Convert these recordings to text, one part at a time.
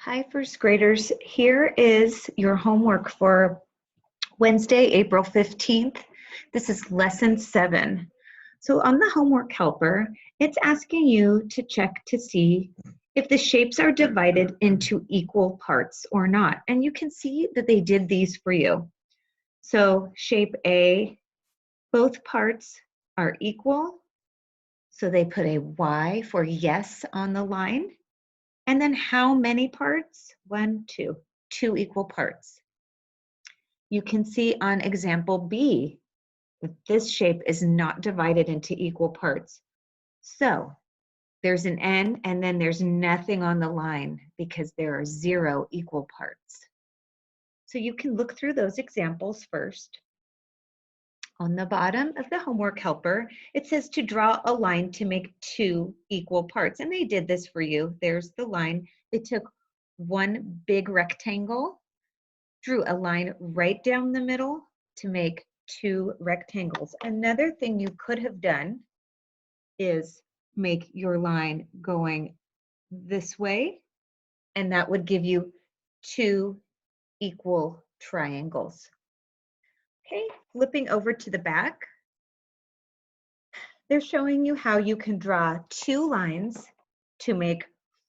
Hi, first graders. Here is your homework for Wednesday, April 15th. This is lesson 7. So on the homework helper, it's asking you to check to see if the shapes are divided into equal parts or not. And you can see that they did these for you. So shape A, both parts are equal. So they put a Y for yes on the line. And then how many parts? 1, 2, 2 equal parts. You can see on example B that this shape is not divided into equal parts. So there's an N and then there's nothing on the line because there are 0 equal parts. So you can look through those examples first. On the bottom of the homework helper, it says to draw a line to make 2 equal parts. And they did this for you. There's the line. They took one big rectangle, drew a line right down the middle to make 2 rectangles. Another thing you could have done is make your line going this way, and that would give you 2 equal triangles. Okay, flipping over to the back, they're showing you how you can draw 2 lines to make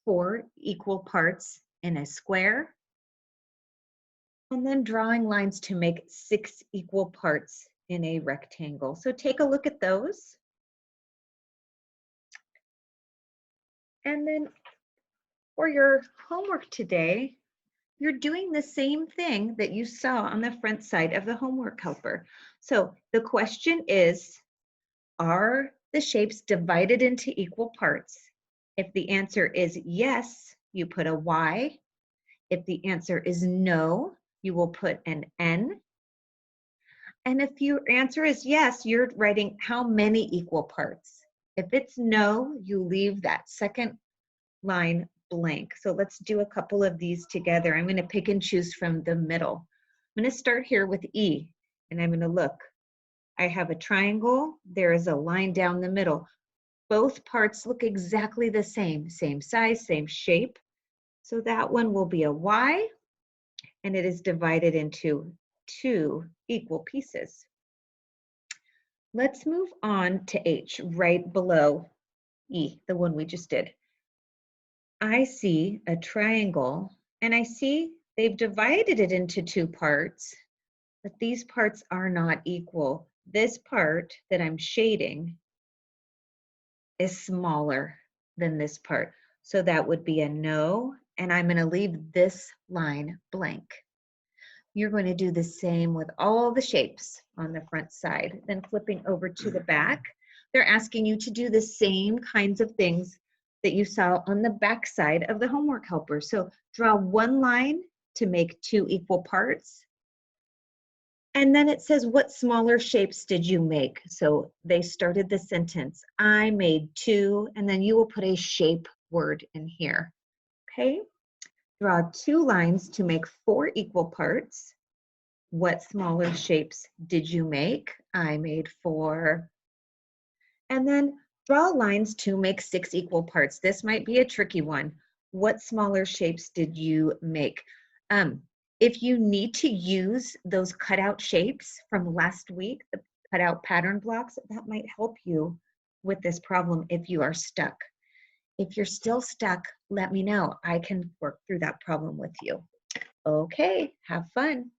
4 equal parts in a square, and then drawing lines to make 6 equal parts in a rectangle. So take a look at those. And then for your homework today, you're doing the same thing that you saw on the front side of the homework helper. So the question is, are the shapes divided into equal parts? If the answer is yes, you put a Y. If the answer is no, you will put an N. And if your answer is yes, you're writing how many equal parts. If it's no, you leave that second line blank. So let's do a couple of these together. I'm going to pick and choose from the middle. I'm going to start here with E, and I'm going to look. I have a triangle. There is a line down the middle. Both parts look exactly the same size, same shape. So that one will be a Y, and it is divided into 2 equal pieces. Let's move on to H, right below E, the one we just did. I see a triangle, and I see they've divided it into 2 parts, but these parts are not equal. This part that I'm shading is smaller than this part. So that would be a no, and I'm going to leave this line blank. You're going to do the same with all the shapes on the front side. Then flipping over to the back, they're asking you to do the same kinds of things that you saw on the back side of the homework helper. So draw one line to make 2 equal parts. And then it says, what smaller shapes did you make? So they started the sentence, I made 2, and then you will put a shape word in here. Okay? Draw 2 lines to make 4 equal parts. What smaller shapes did you make? I made 4. And then draw lines to make 6 equal parts. This might be a tricky one. What smaller shapes did you make? If you need to use those cutout shapes from last week, the cutout pattern blocks, that might help you with this problem if you are stuck. If you're still stuck, let me know. I can work through that problem with you. Okay, have fun.